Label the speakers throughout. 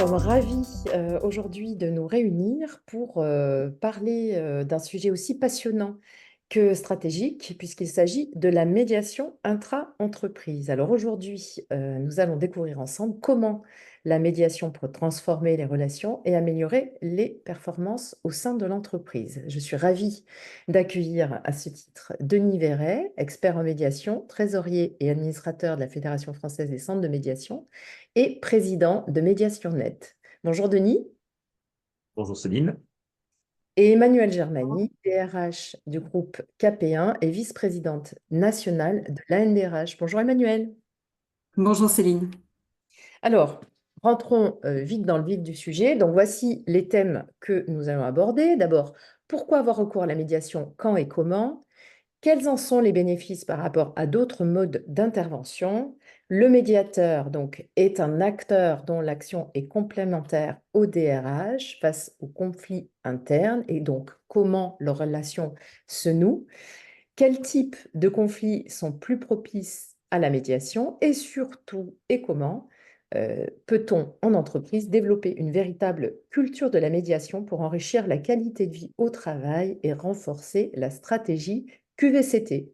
Speaker 1: sommes ravis aujourd'hui de nous réunir pour parler d'un sujet aussi passionnant que stratégique, puisqu'il s'agit de la médiation intra-entreprise. Alors aujourd'hui, nous allons découvrir ensemble comment la médiation peut transformer les relations et améliorer les performances au sein de l'entreprise. Je suis ravie d'accueillir à ce titre Denis Verret, expert en médiation, trésorier et administrateur de la Fédération française des centres de médiation et président de Médiation Net. Bonjour Denis.
Speaker 2: Bonjour Céline.
Speaker 1: Et Emmanuelle Germani, DRH du groupe KP1 et vice-présidente nationale de l'ANDRH. Bonjour Emmanuelle.
Speaker 3: Bonjour Céline.
Speaker 1: Alors, rentrons vite dans le vif du sujet. Donc voici les thèmes que nous allons aborder. D'abord, pourquoi avoir recours à la médiation, quand et comment? Quels en sont les bénéfices par rapport à d'autres modes d'intervention? Le médiateur donc, est un acteur dont l'action est complémentaire au DRH face aux conflits internes et donc comment leurs relations se nouent. Quels types de conflits sont plus propices à la médiation et surtout et comment peut-on en entreprise développer une véritable culture de la médiation pour enrichir la qualité de vie au travail et renforcer la stratégie QVCT?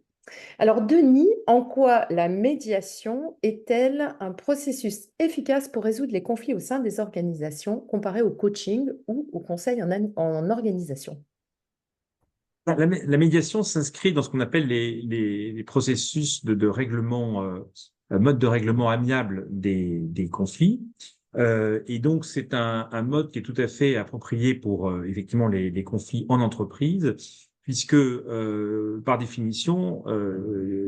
Speaker 1: Alors, Denis, en quoi la médiation est-elle un processus efficace pour résoudre les conflits au sein des organisations comparé au coaching ou au conseil en organisation?
Speaker 2: La médiation s'inscrit dans ce qu'on appelle les processus de règlement, mode de règlement amiable des conflits. Et donc, c'est un mode qui est tout à fait approprié pour effectivement les conflits en entreprise, puisque par définition,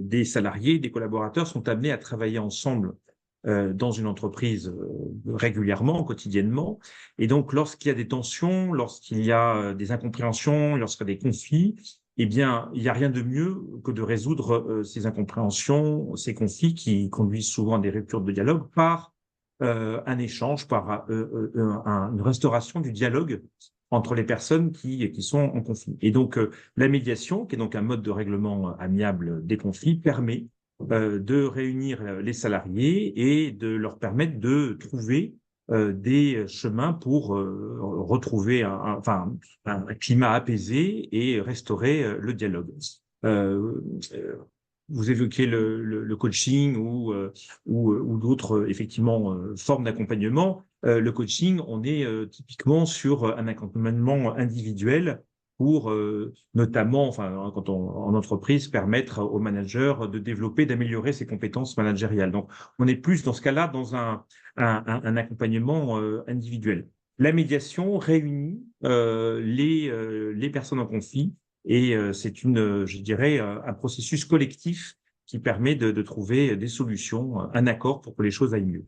Speaker 2: des salariés, des collaborateurs sont amenés à travailler ensemble dans une entreprise régulièrement, quotidiennement. Et donc, lorsqu'il y a des tensions, lorsqu'il y a des incompréhensions, lorsqu'il y a des conflits, eh bien, il n'y a rien de mieux que de résoudre ces incompréhensions, ces conflits qui conduisent souvent à des ruptures de dialogue par un échange, par une restauration du dialogue entre les personnes qui sont en conflit. Et donc, la médiation, qui est donc un mode de règlement amiable des conflits, permet de réunir les salariés et de leur permettre de trouver des chemins pour retrouver un climat apaisé et restaurer le dialogue. Euh, euh, Vous évoquez le coaching ou d'autres effectivement formes d'accompagnement. Le coaching, on est typiquement sur un accompagnement individuel pour notamment, enfin, quand en entreprise, permettre aux managers de développer, d'améliorer ses compétences managériales. Donc, on est plus dans ce cas-là dans un accompagnement individuel. La médiation réunit les personnes en conflit et c'est je dirais, un processus collectif qui permet de trouver des solutions, un accord pour que les choses aillent mieux.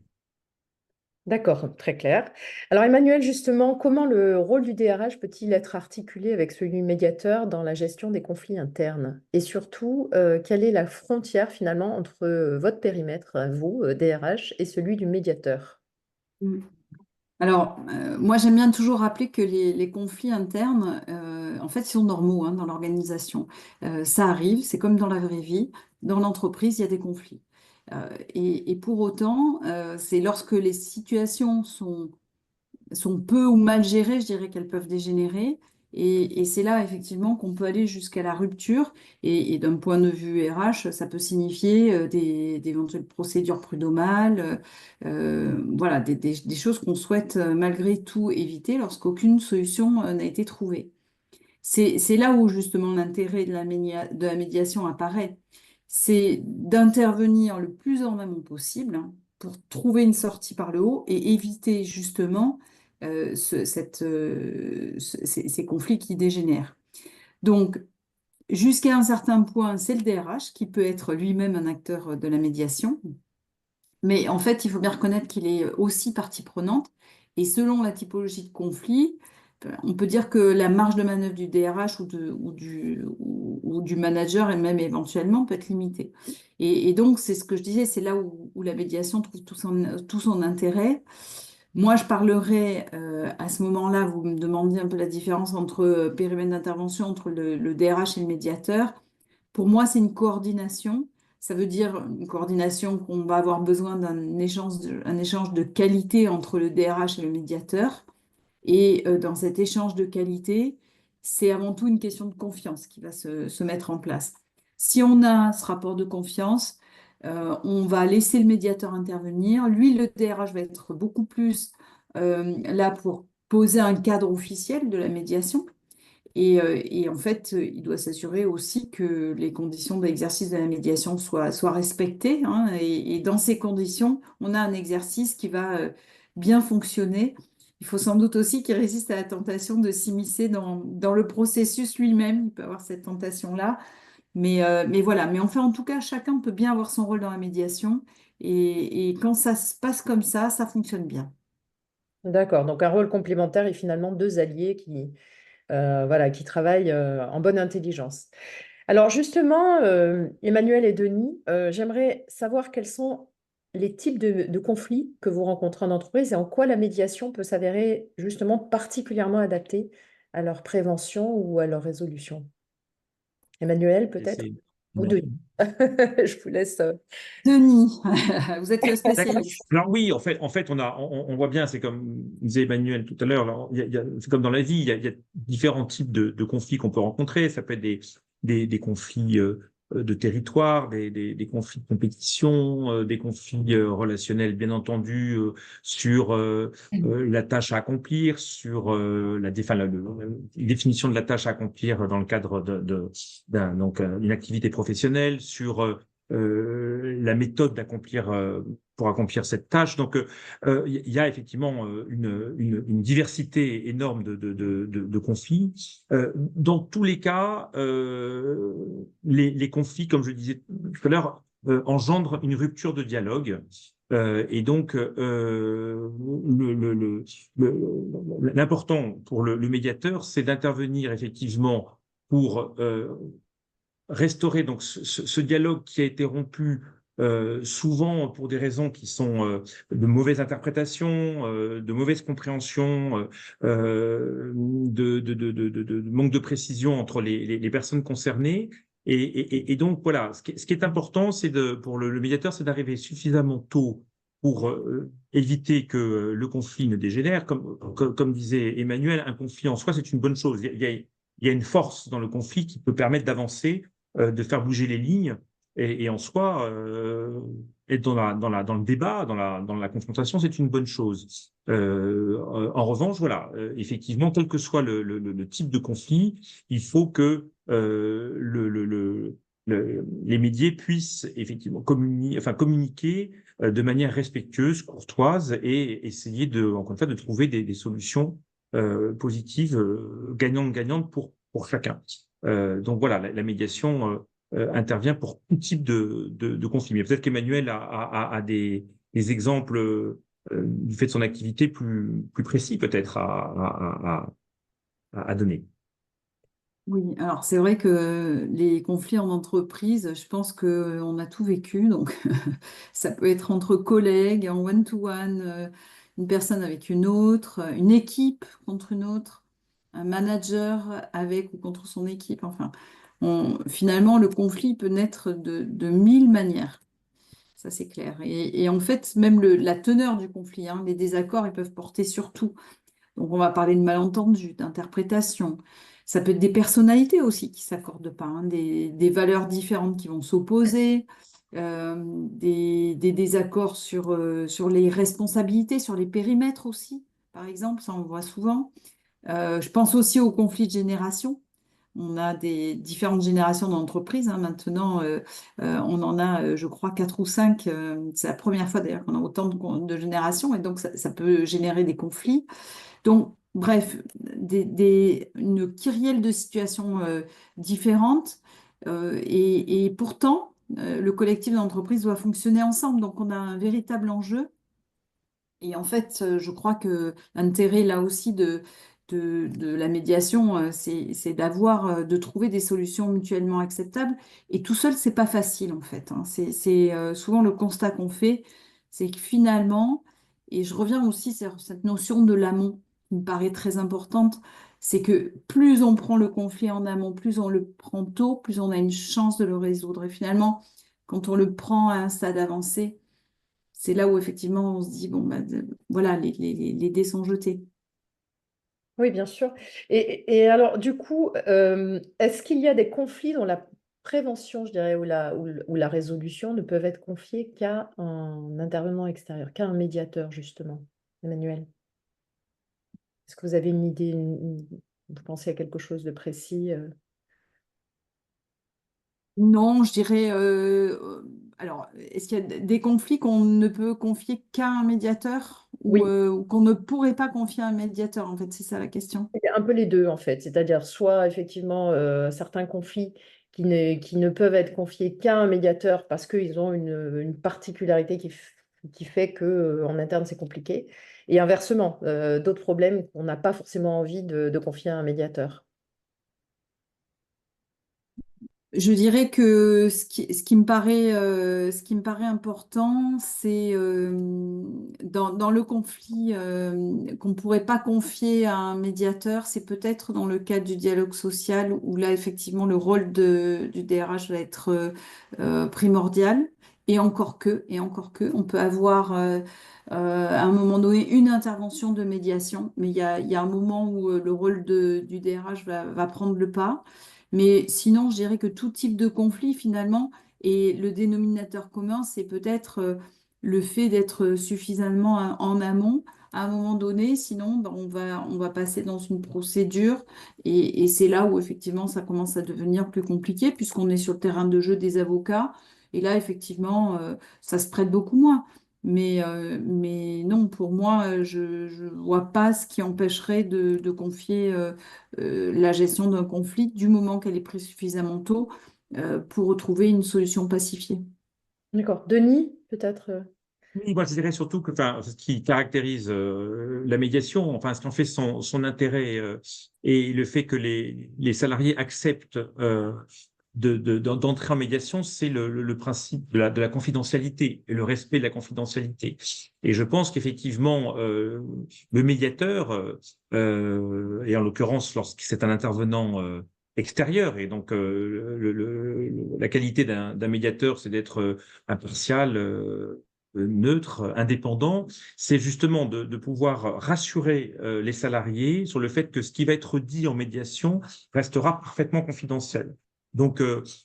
Speaker 1: D'accord, très clair. Alors Emmanuel, justement, comment le rôle du DRH peut-il être articulé avec celui du médiateur dans la gestion des conflits internes? Et surtout, quelle est la frontière finalement entre votre périmètre, vous, DRH, et celui du médiateur?
Speaker 3: Mm. Alors, moi j'aime bien toujours rappeler que les conflits internes, en fait, ils sont normaux hein, dans l'organisation. Ça arrive, c'est comme dans la vraie vie. Dans l'entreprise, il y a des conflits. Et pour autant, c'est lorsque les situations sont peu ou mal gérées, je dirais qu'elles peuvent dégénérer. Et c'est là, effectivement, qu'on peut aller jusqu'à la rupture. Et d'un point de vue RH, ça peut signifier d'éventuelles procédures prud'homales, voilà, des choses qu'on souhaite malgré tout éviter lorsqu'aucune solution n'a été trouvée. C'est là où, justement, l'intérêt de la médiation apparaît. C'est d'intervenir le plus en amont possible hein, pour trouver une sortie par le haut et éviter, justement, ces conflits qui dégénèrent. Donc, jusqu'à un certain point, c'est le DRH qui peut être lui-même un acteur de la médiation. Mais en fait, il faut bien reconnaître qu'il est aussi partie prenante. Et selon la typologie de conflit, on peut dire que la marge de manœuvre du DRH ou du manager, et même éventuellement, peut être limitée. Et donc, c'est ce que je disais, c'est là où la médiation trouve tout son intérêt. Moi, je parlerai à ce moment-là, vous me demandiez un peu la différence entre périmètre d'intervention, entre le DRH et le médiateur. Pour moi, c'est une coordination. Ça veut dire une coordination qu'on va avoir besoin un échange de qualité entre le DRH et le médiateur. Et dans cet échange de qualité, c'est avant tout une question de confiance qui va se mettre en place. Si on a ce rapport de confiance, on va laisser le médiateur intervenir. Lui, le DRH va être beaucoup plus là pour poser un cadre officiel de la médiation. Et en fait, il doit s'assurer aussi que les conditions d'exercice de la médiation soient respectées, hein. Et dans ces conditions, on a un exercice qui va bien fonctionner. Il faut sans doute aussi qu'il résiste à la tentation de s'immiscer dans le processus lui-même. Il peut avoir cette tentation-là. Mais voilà. Mais enfin, en tout cas, chacun peut bien avoir son rôle dans la médiation. Et quand ça se passe comme ça fonctionne bien.
Speaker 1: D'accord, donc un rôle complémentaire et finalement deux alliés voilà, qui travaillent en bonne intelligence. Alors justement, Emmanuel et Denis, j'aimerais savoir quels sont les types de conflits que vous rencontrez en entreprise et en quoi la médiation peut s'avérer justement particulièrement adaptée à leur prévention ou à leur résolution. Emmanuel,
Speaker 2: Et
Speaker 1: peut-être?
Speaker 2: c'est-
Speaker 1: Ou
Speaker 2: Ouais.
Speaker 1: Denis? Je vous laisse.
Speaker 3: Denis, vous êtes le
Speaker 2: D'accord.
Speaker 3: spécialiste.
Speaker 2: Alors oui, en fait, on voit bien, c'est comme disait Emmanuel tout à l'heure, là, c'est comme dans la vie, il y a différents types de conflits qu'on peut rencontrer. Ça peut être des conflits de territoire, des conflits de compétition, des conflits relationnels, bien entendu, sur la tâche à accomplir, sur la définition de la tâche à accomplir dans le cadre donc une activité professionnelle, sur la méthode pour accomplir cette tâche. Donc, il y a effectivement une diversité énorme de conflits. Dans tous les cas, les conflits, comme je disais tout à l'heure, engendrent une rupture de dialogue. Et donc, l'important pour le médiateur, c'est d'intervenir effectivement pour restaurer donc ce dialogue qui a été rompu souvent pour des raisons qui sont de mauvaise interprétation, de mauvaise compréhension, de manque de précision entre les personnes concernées. Et donc voilà, ce qui est important, pour le médiateur, c'est d'arriver suffisamment tôt pour éviter que le conflit ne dégénère. Comme disait Emmanuel, un conflit en soi, c'est une bonne chose. Il y a une force dans le conflit qui peut permettre d'avancer, de faire bouger les lignes. Et en soi, être dans le débat, dans la confrontation, c'est une bonne chose. En revanche, voilà, effectivement, quel que soit le type de conflit, il faut que les médias puissent effectivement communiquer de manière respectueuse, courtoise et essayer encore une fois, de trouver des solutions positives, gagnantes-gagnantes pour chacun. Donc voilà, la médiation intervient pour tout type de conflit. Mais peut-être qu'Emmanuel a des exemples du fait de son activité plus précis peut-être à donner.
Speaker 3: Oui, alors c'est vrai que les conflits en entreprise, je pense qu'on a tout vécu. Donc, ça peut être entre collègues, en one-to-one, une personne avec une autre, une équipe contre une autre, un manager avec ou contre son équipe. Enfin, finalement, le conflit peut naître de mille manières. Ça, c'est clair. Et en fait, même la teneur du conflit, hein, les désaccords, ils peuvent porter sur tout. Donc, on va parler de malentendus, d'interprétation. Ça peut être des personnalités aussi qui ne s'accordent pas, hein, des valeurs différentes qui vont s'opposer, des désaccords sur les responsabilités, sur les périmètres aussi, par exemple, ça on le voit souvent. Je pense aussi aux conflits de génération. On a des différentes générations d'entreprises, hein. Maintenant, on en a, je crois, quatre ou cinq. C'est la première fois d'ailleurs qu'on a autant de générations et donc ça peut générer des conflits. Donc, bref, une kyrielle de situations différentes. Et pourtant, le collectif d'entreprise doit fonctionner ensemble. Donc, on a un véritable enjeu. Et en fait, je crois que l'intérêt là aussi de la médiation, c'est de trouver des solutions mutuellement acceptables. Et tout seul, c'est pas facile en fait, hein. C'est souvent le constat qu'on fait, c'est que finalement, et je reviens aussi sur cette notion de l'amont qui me paraît très importante, c'est que plus on prend le conflit en amont, plus on le prend tôt, plus on a une chance de le résoudre. Et finalement, quand on le prend à un stade avancé, c'est là où effectivement on se dit, bon, bah, voilà, les dés sont jetés.
Speaker 1: Oui, bien sûr. Et alors, du coup, est-ce qu'il y a des conflits dont la prévention, je dirais, ou la résolution ne peuvent être confiés qu'à un intervenant extérieur, qu'à un médiateur, justement, Emmanuel? Est-ce que vous avez une idée, vous pensez à quelque chose de précis?
Speaker 3: Non, je dirais. Alors, est-ce qu'il y a des conflits qu'on ne peut confier qu'à un médiateur
Speaker 1: Oui,
Speaker 3: ou qu'on ne pourrait pas confier à un médiateur, en fait, c'est ça la question.
Speaker 1: il y a un peu les deux, en fait. C'est-à-dire, soit effectivement, certains conflits qui ne peuvent être confiés qu'à un médiateur parce qu'ils ont une particularité qui fait que, en interne, c'est compliqué. Et inversement, d'autres problèmes qu'on n'a pas forcément envie de confier à un médiateur.
Speaker 3: Je dirais que ce qui me paraît important, c'est dans le conflit qu'on ne pourrait pas confier à un médiateur, c'est peut-être dans le cadre du dialogue social où là, effectivement, le rôle du DRH va être primordial. Et encore que, on peut avoir à un moment donné une intervention de médiation, mais il y a un moment où le rôle du DRH va prendre le pas. Mais sinon, je dirais que tout type de conflit, finalement, et le dénominateur commun, c'est peut-être le fait d'être suffisamment en amont à un moment donné. Sinon, ben, on va passer dans une procédure et c'est là où, effectivement, ça commence à devenir plus compliqué puisqu'on est sur le terrain de jeu des avocats. Et là, effectivement, ça se prête beaucoup moins. Mais non, pour moi, je ne vois pas ce qui empêcherait de confier la gestion d'un conflit du moment qu'elle est prise suffisamment tôt pour retrouver une solution pacifiée.
Speaker 1: D'accord. Denis, peut-être?
Speaker 2: Oui, moi je dirais surtout que enfin, ce qui caractérise la médiation, enfin ce qui en fait son intérêt et le fait que les salariés acceptent d'entrer en médiation, c'est le principe de la confidentialité et le respect de la confidentialité. Et je pense qu'effectivement, le médiateur, et en l'occurrence lorsque c'est un intervenant extérieur, et donc la qualité d'un médiateur, c'est d'être impartial. Neutre, indépendant, c'est justement de pouvoir rassurer les salariés sur le fait que ce qui va être dit en médiation restera parfaitement confidentiel. Donc,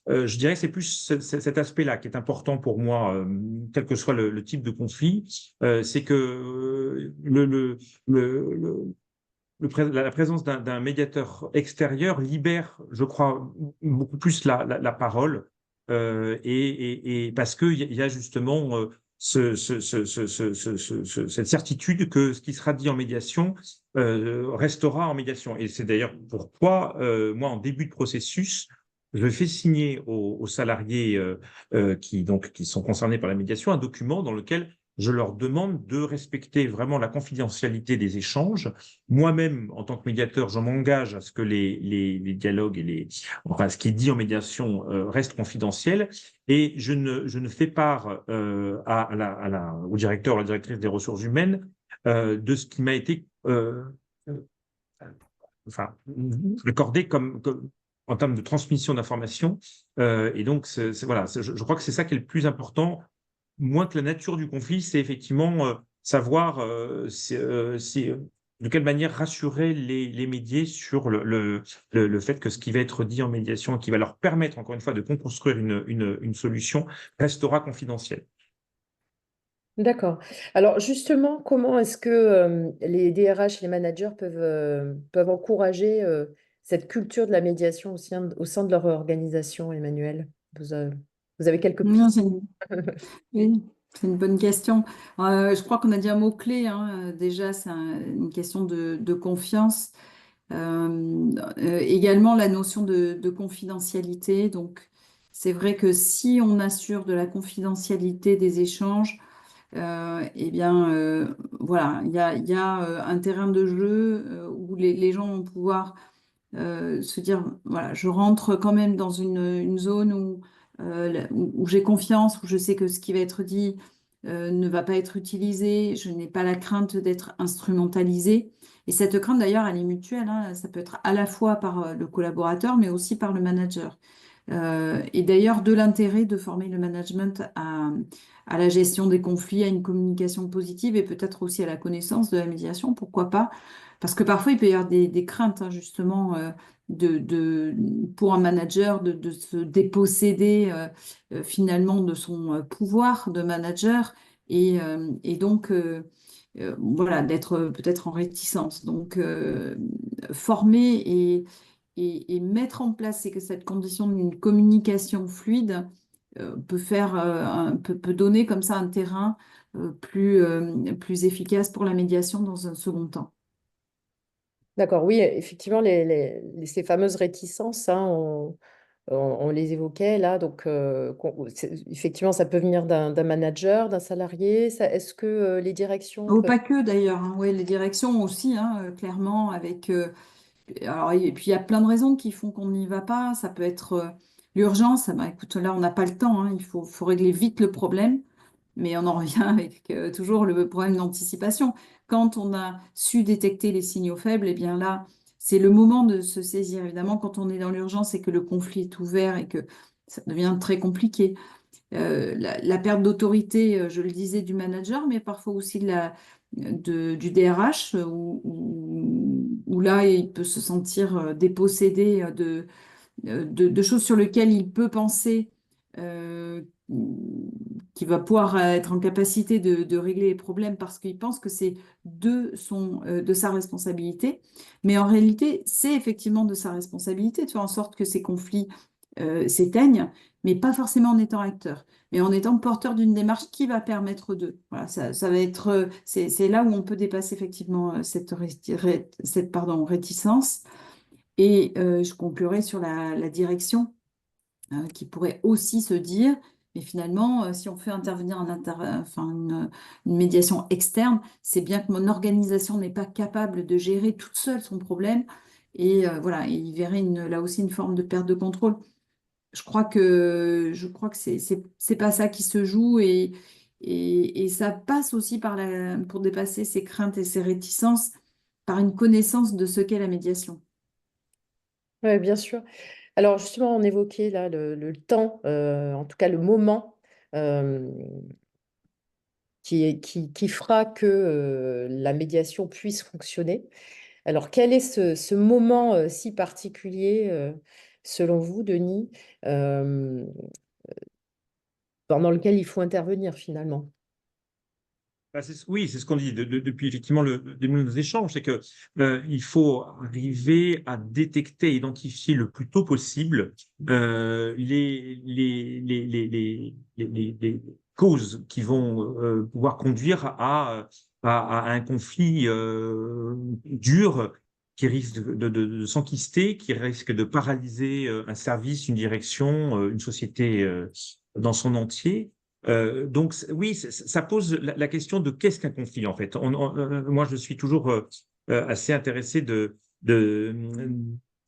Speaker 2: je dirais que c'est plus cet aspect-là qui est important pour moi, quel que soit le type de conflit, c'est que la présence d'un médiateur extérieur libère, je crois, beaucoup plus la parole, et parce qu'il y a justement cette certitude que ce qui sera dit en médiation restera en médiation. Et c'est d'ailleurs pourquoi, moi, en début de processus, je fais signer aux salariés qui sont concernés par la médiation un document dans lequel je leur demande de respecter vraiment la confidentialité des échanges. Moi-même, en tant que médiateur, je m'engage à ce que les dialogues et enfin, ce qui est dit en médiation reste confidentiel, et je ne fais part au directeur ou à la directrice des ressources humaines de ce qui m'a été enfin, accordé comme en termes de transmission d'informations. Et donc, voilà, je crois que c'est ça qui est le plus important, moins que la nature du conflit, c'est effectivement savoir de quelle manière rassurer les médiés sur le fait que ce qui va être dit en médiation et qui va leur permettre, encore une fois, de construire une solution restera confidentiel.
Speaker 1: D'accord. Alors justement, comment est-ce que les DRH et les managers peuvent encourager cette culture de la médiation au sein de leur organisation, Emmanuel? Vous avez quelques
Speaker 3: Non,
Speaker 1: pistes?
Speaker 3: oui, c'est une bonne question. Je crois qu'on a dit un mot-clé, hein. Déjà, c'est une question de confiance. Également, la notion de confidentialité. Donc, c'est vrai que si on assure de la confidentialité des échanges, eh bien, voilà, il y a un terrain de jeu où les gens vont pouvoir se dire, voilà, je rentre quand même dans une zone où j'ai confiance, où je sais que ce qui va être dit ne va pas être utilisé, je n'ai pas la crainte d'être instrumentalisé. Et cette crainte, d'ailleurs, elle est mutuelle, hein. Ça peut être à la fois par le collaborateur, mais aussi par le manager. Et d'ailleurs de l'intérêt de former le management à la gestion des conflits, à une communication positive et peut-être aussi à la connaissance de la médiation, pourquoi pas? Parce que parfois il peut y avoir des craintes hein, justement pour un manager de se déposséder finalement de son pouvoir de manager et donc voilà, d'être peut-être en réticence. Donc former et mettre en place cette condition d'une communication fluide peut donner comme ça un terrain plus efficace pour la médiation dans un second temps.
Speaker 1: D'accord, oui, effectivement, ces fameuses réticences, hein, on les évoquait là, donc effectivement, ça peut venir d'un manager, d'un salarié. Est-ce que les directions
Speaker 3: Oh,
Speaker 1: peuvent...
Speaker 3: pas que d'ailleurs, hein. Ouais, les directions aussi, hein, clairement, alors, et puis il y a plein de raisons qui font qu'on n'y va pas. Ça peut être l'urgence. Ah bah, écoute, là, on n'a pas le temps, hein. Il faut régler vite le problème. Mais on en revient avec toujours le problème d'anticipation. Quand on a su détecter les signaux faibles, eh bien là, c'est le moment de se saisir. Évidemment, quand on est dans l'urgence et que le conflit est ouvert et que ça devient très compliqué. La perte d'autorité, je le disais, du manager, mais parfois aussi du DRH, où là, il peut se sentir dépossédé de choses sur lesquelles il peut penser euh, qu'il va pouvoir être en capacité de régler les problèmes parce qu'il pense que c'est de sa responsabilité. Mais en réalité, c'est effectivement de sa responsabilité de faire en sorte que ces conflits s'éteignent, mais pas forcément en étant acteur, mais en étant porteur d'une démarche qui va permettre d'eux. Voilà, ça va être, c'est là où on peut dépasser effectivement cette réticence. Et je conclurai sur la direction qui pourrait aussi se dire, mais finalement, si on fait intervenir une médiation externe, c'est bien que mon organisation n'est pas capable de gérer toute seule son problème. Et voilà, et il verrait là aussi une forme de perte de contrôle. Je crois que c'est pas ça qui se joue et ça passe aussi pour dépasser ces craintes et ces réticences par une connaissance de ce qu'est la médiation.
Speaker 1: Oui, bien sûr. Alors justement, on évoquait là le temps, en tout cas le moment euh, qui fera que la médiation puisse fonctionner. Alors quel est ce moment si particulier, selon vous, Denis, euh, pendant lequel il faut intervenir finalement?
Speaker 2: Bah, oui, c'est ce qu'on dit depuis effectivement le début de nos échanges, c'est que il faut arriver à détecter, identifier le plus tôt possible les causes qui vont pouvoir conduire à un conflit dur qui risque de s'enquister, qui risque de paralyser un service, une direction, une société dans son entier. Donc oui, ça pose la question de qu'est-ce qu'un conflit en fait. Moi, je suis toujours assez intéressé de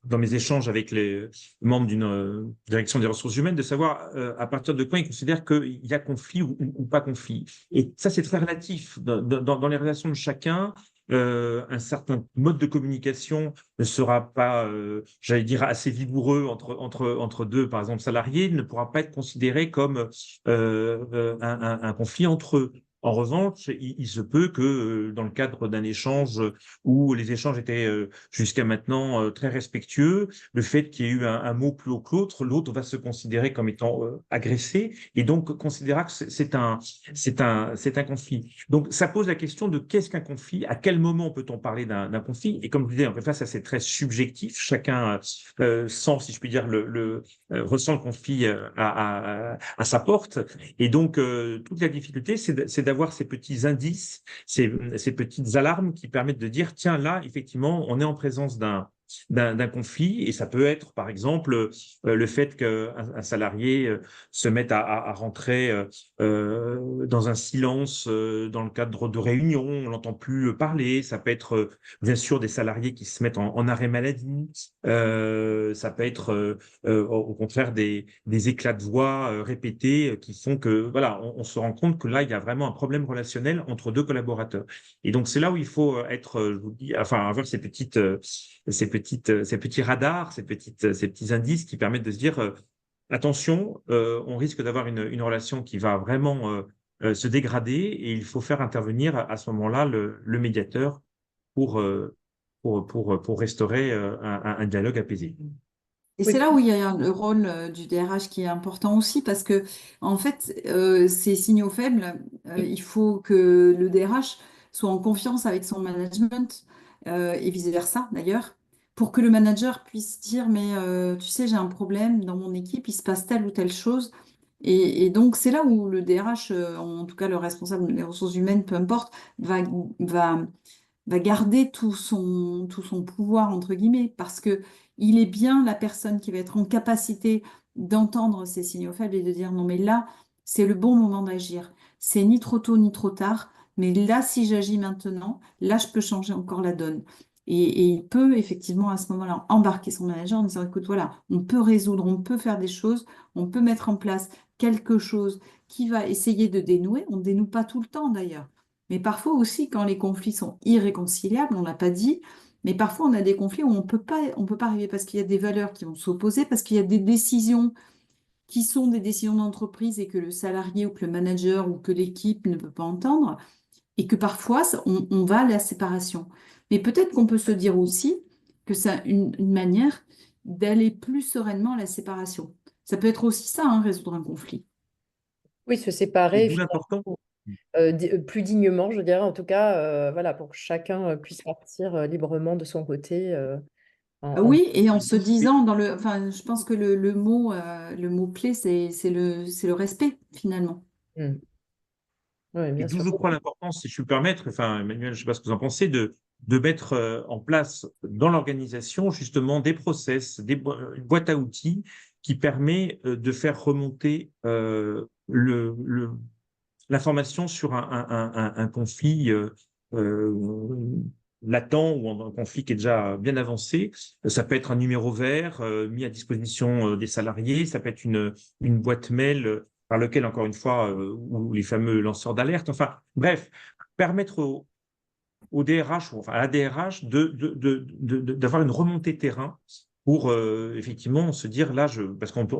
Speaker 2: dans mes échanges avec les membres d'une direction des ressources humaines, de savoir à partir de quand ils considèrent qu'il y a conflit ou pas conflit. Et ça, c'est très relatif. Dans les relations de chacun, un certain mode de communication ne sera pas, j'allais dire, assez vigoureux entre deux, par exemple, salariés, ne pourra pas être considéré comme un conflit entre eux. En revanche, il se peut que dans le cadre d'un échange où les échanges étaient jusqu'à maintenant très respectueux, le fait qu'il y ait eu un mot plus haut que l'autre va se considérer comme étant agressé et donc considérera que c'est un conflit. Donc ça pose la question de qu'est-ce qu'un conflit, à quel moment peut-on parler d'un conflit? Et comme je disais, en fait, ça c'est très subjectif. Chacun sent, si je puis dire, ressent le conflit à sa porte. Et donc, toute la difficulté, c'est d'avoir ces petits indices, ces petites alarmes qui permettent de dire, tiens, là, effectivement, on est en présence d'un conflit et ça peut être par exemple le fait qu'un salarié se mette à rentrer dans un silence dans le cadre de réunions, on l'entend plus parler, ça peut être bien sûr des salariés qui se mettent en arrêt maladie, ça peut être au contraire des éclats de voix répétés qui font que voilà, on se rend compte que là il y a vraiment un problème relationnel entre deux collaborateurs. Et donc c'est là où il faut être, je vous dis, enfin avoir ces petits radars, ces petits indices qui permettent de se dire attention, on risque d'avoir une relation qui va vraiment se dégrader et il faut faire intervenir à ce moment-là le médiateur pour, pour restaurer un dialogue apaisé.
Speaker 3: Et
Speaker 1: Oui,
Speaker 3: c'est là où il y a le rôle du DRH qui est important aussi parce que, en fait, ces signaux faibles, il faut que le DRH soit en confiance avec son management et vice-versa d'ailleurs, pour que le manager puisse dire, mais tu sais, j'ai un problème dans mon équipe, il se passe telle ou telle chose. Et donc, c'est là où le DRH, en tout cas le responsable des ressources humaines, peu importe, va va garder tout son pouvoir, entre guillemets, parce que il est bien la personne qui va être en capacité d'entendre ces signaux faibles et de dire non, mais là, c'est le bon moment d'agir. C'est ni trop tôt ni trop tard, mais là, si j'agis maintenant, là, je peux changer encore la donne. Et il peut effectivement à ce moment-là embarquer son manager en disant, écoute, voilà, on peut résoudre, on peut faire des choses, on peut mettre en place quelque chose qui va essayer de dénouer. On ne dénoue pas tout le temps d'ailleurs. Mais parfois aussi, quand les conflits sont irréconciliables, on ne l'a pas dit, mais parfois on a des conflits où on peut pas arriver parce qu'il y a des valeurs qui vont s'opposer, parce qu'il y a des décisions qui sont des décisions d'entreprise et que le salarié ou que le manager ou que l'équipe ne peut pas entendre, et que parfois on va à la séparation. Mais peut-être qu'on peut se dire aussi que c'est une manière d'aller plus sereinement à la séparation. Ça peut être aussi ça, hein, résoudre un conflit.
Speaker 1: oui, se
Speaker 2: Et
Speaker 1: séparer
Speaker 2: d'où l'important.
Speaker 1: finalement plus dignement, je dirais, en tout cas, voilà, pour que chacun puisse partir librement de son côté.
Speaker 3: Oui, et en se disant dans le, enfin, je pense que le mot clé, c'est le respect finalement.
Speaker 1: Hmm. Oui,
Speaker 2: Et
Speaker 1: bien
Speaker 2: d'où
Speaker 1: sûr.
Speaker 2: je crois l'importance, si je peux me permettre, enfin, Emmanuel, je ne sais pas ce que vous en pensez, de mettre en place dans l'organisation justement des process, une boîte à outils qui permet de faire remonter l'information sur un conflit euh, latent ou un conflit qui est déjà bien avancé. Ça peut être un numéro vert mis à disposition des salariés, ça peut être une boîte mail par lequel, encore une fois, ou les fameux lanceurs d'alerte. Enfin, bref, permettre au DRH, ou enfin à la DRH, d'avoir une remontée terrain pour effectivement se dire là, parce qu'on peut,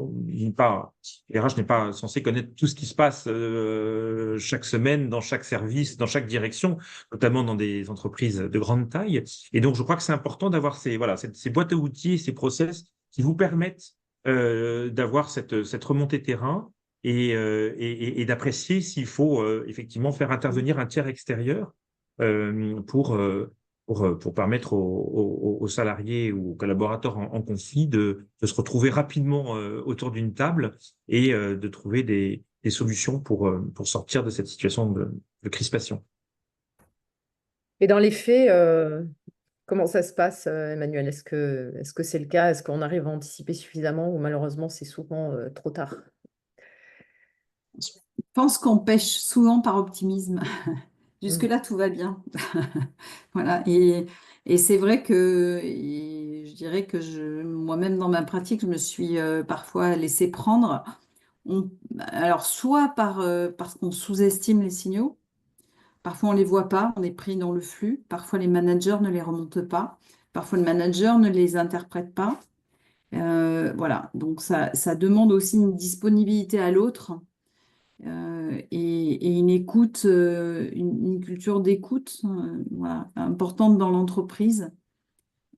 Speaker 2: pas, RH n'est pas censé connaître tout ce qui se passe chaque semaine dans chaque service, dans chaque direction, notamment dans des entreprises de grande taille. Et donc, je crois que c'est important d'avoir voilà, ces boîtes à outils, ces process qui vous permettent d'avoir cette remontée terrain et d'apprécier s'il faut effectivement faire intervenir un tiers extérieur euh, pour, euh, pour permettre aux salariés ou aux collaborateurs en conflit de se retrouver rapidement autour d'une table et de trouver des solutions pour sortir de cette situation de crispation.
Speaker 1: Et dans les faits, comment ça se passe, Emmanuel? Est-ce que c'est le cas? Est-ce qu'on arrive à anticiper suffisamment ou malheureusement c'est souvent trop tard?
Speaker 3: Je pense qu'on pêche souvent par optimisme.
Speaker 1: Hmm.
Speaker 3: Jusque-là, tout va bien. Voilà. Et c'est vrai que je dirais que moi-même, dans ma pratique, je me suis parfois laissée prendre. Alors, soit parce qu'on sous-estime les signaux, parfois on ne les voit pas, on est pris dans le flux, parfois les managers ne les remontent pas, parfois le manager ne les interprète pas. Voilà, donc ça demande aussi une disponibilité à l'autre et une écoute, une culture d'écoute voilà, importante dans l'entreprise.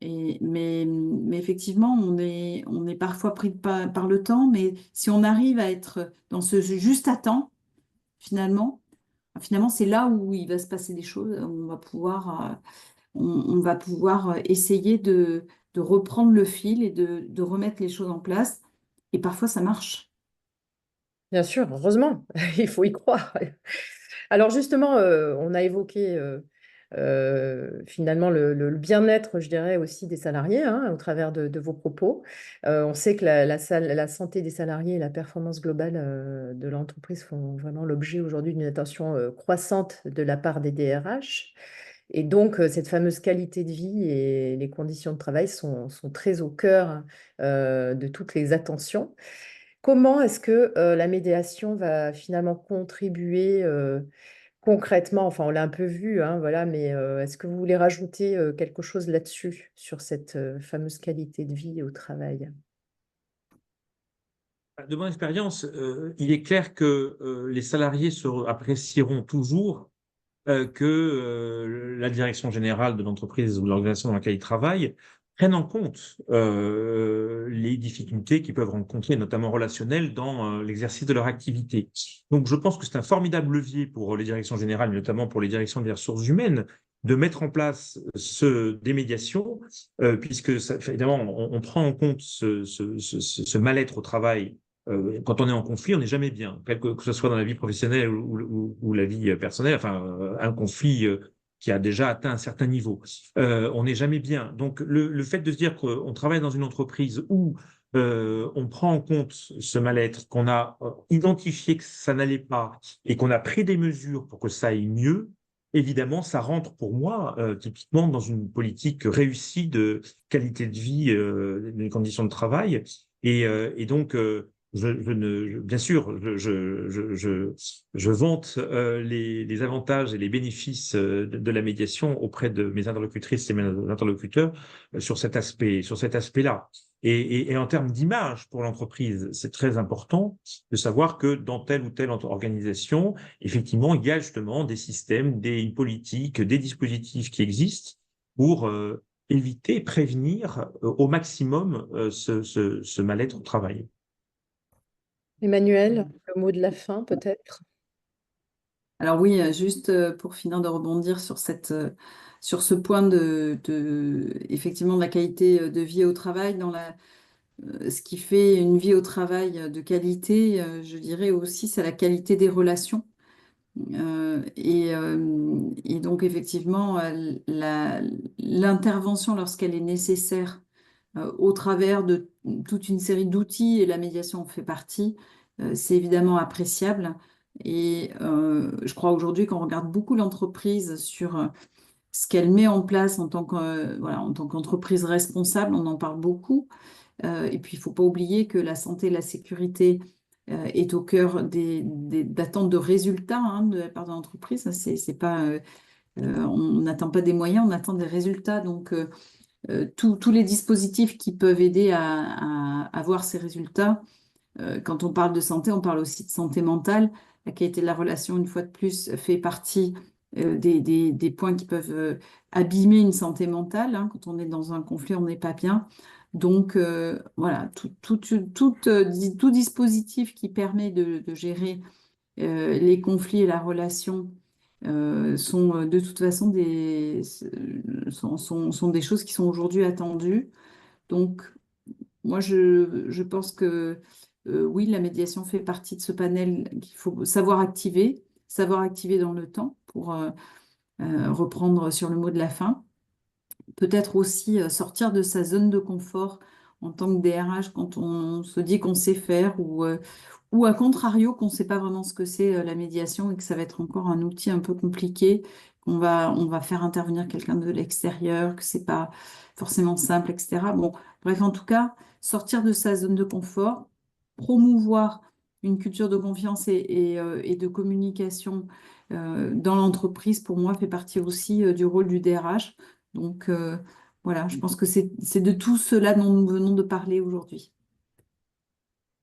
Speaker 3: Mais effectivement, on est parfois pris par le temps, mais si on arrive à être dans ce juste à temps, finalement, finalement, c'est là où il va se passer des choses. On va pouvoir essayer de reprendre le fil et de remettre les choses en place. Et parfois, ça marche.
Speaker 1: Bien sûr, heureusement, il faut y croire. Alors justement, on a évoqué finalement le bien-être, je dirais, aussi des salariés hein, au travers de vos propos. On sait que la santé des salariés et la performance globale de l'entreprise font vraiment l'objet aujourd'hui d'une attention croissante de la part des DRH. Et donc, cette fameuse qualité de vie et les conditions de travail sont très au cœur de toutes les attentions. Comment est-ce que la médiation va finalement contribuer concrètement, enfin on l'a un peu vu, hein, voilà, mais est-ce que vous voulez rajouter quelque chose là-dessus, sur cette fameuse qualité de vie au travail?
Speaker 2: De mon expérience, il est clair que les salariés apprécieront toujours que la direction générale de l'entreprise ou de l'organisation dans laquelle ils travaillent prennent en compte les difficultés qu'ils peuvent rencontrer, notamment relationnelles, dans l'exercice de leur activité. Donc, je pense que c'est un formidable levier pour les directions générales, mais notamment pour les directions des ressources humaines, de mettre en place des médiations, puisque ça, évidemment, on prend en compte ce mal-être au travail. Quand on est en conflit, on n'est jamais bien, que ce soit dans la vie professionnelle ou la vie personnelle, enfin, un conflit qui a déjà atteint un certain niveau. On n'est jamais bien. Donc, le fait de se dire qu'on travaille dans une entreprise où on prend en compte ce mal-être, qu'on a identifié que ça n'allait pas et qu'on a pris des mesures pour que ça aille mieux, évidemment, ça rentre pour moi typiquement dans une politique réussie de qualité de vie, des conditions de travail. Et donc, bien sûr, je vante les avantages et les bénéfices de la médiation auprès de mes interlocutrices et mes interlocuteurs sur cet aspect-là. Et en termes d'image pour l'entreprise, c'est très important de savoir que dans telle ou telle organisation, effectivement, il y a justement des systèmes, une politique, des dispositifs qui existent pour éviter, prévenir au maximum ce mal-être au travail.
Speaker 1: Emmanuel, le mot de la fin peut-être?
Speaker 3: Alors oui, juste pour finir de rebondir sur sur ce point effectivement de la qualité de vie au travail, ce qui fait une vie au travail de qualité, je dirais aussi, c'est la qualité des relations. Et donc effectivement, l'intervention lorsqu'elle est nécessaire au travers de toute une série d'outils, et la médiation en fait partie, c'est évidemment appréciable. Et je crois aujourd'hui qu'on regarde beaucoup l'entreprise sur ce qu'elle met en place en tant en tant qu'entreprise responsable, on en parle beaucoup. Et puis, il ne faut pas oublier que la santé et la sécurité est au cœur d'attentes de résultats de la part de l'entreprise. C'est pas, on n'attend pas des moyens, on attend des résultats. Donc, tous les dispositifs qui peuvent aider à avoir ces résultats. Quand on parle de santé, on parle aussi de santé mentale. La qualité de la relation, une fois de plus, fait partie des points qui peuvent abîmer une santé mentale. Quand on est dans un conflit, on n'est pas bien. Donc, voilà, tout dispositif qui permet de gérer les conflits et la relation sont de toute façon sont des choses qui sont aujourd'hui attendues. Donc, moi, je pense que oui, la médiation fait partie de ce panel qu'il faut savoir activer dans le temps pour reprendre sur le mot de la fin. Peut-être aussi sortir de sa zone de confort en tant que DRH quand on se dit qu'on sait faire ou à contrario qu'on ne sait pas vraiment ce que c'est la médiation et que ça va être encore un outil un peu compliqué, on va faire intervenir quelqu'un de l'extérieur, que ce n'est pas forcément simple, etc. Bon, bref, en tout cas, sortir de sa zone de confort, promouvoir une culture de confiance et de communication dans l'entreprise, pour moi, fait partie aussi du rôle du DRH. Donc, voilà, je pense que c'est de tout cela dont nous venons de parler aujourd'hui.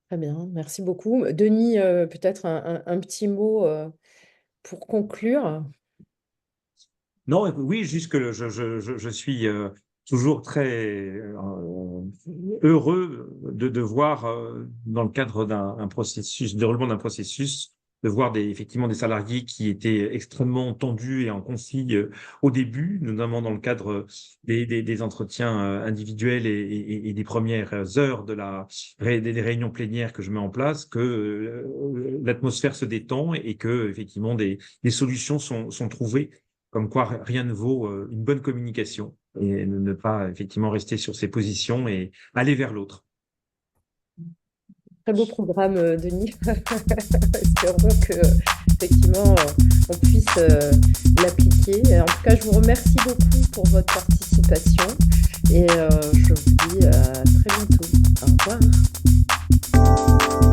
Speaker 1: Très bien, merci beaucoup. Denis, peut-être un petit mot pour conclure.
Speaker 2: Non, oui, juste que je suis toujours très heureux de voir, dans le cadre d'un processus, déroulement d'un processus, de voir effectivement des salariés qui étaient extrêmement tendus et en conflit au début, notamment dans le cadre des entretiens individuels et des premières heures des réunions plénières que je mets en place, que l'atmosphère se détend et que effectivement des solutions sont trouvées. Comme quoi, rien ne vaut une bonne communication et ne pas effectivement rester sur ses positions et aller vers l'autre.
Speaker 1: Très beau programme, Denis. Espérons que effectivement on puisse l'appliquer. En tout cas, je vous remercie beaucoup pour votre participation et je vous dis à très bientôt. Au revoir.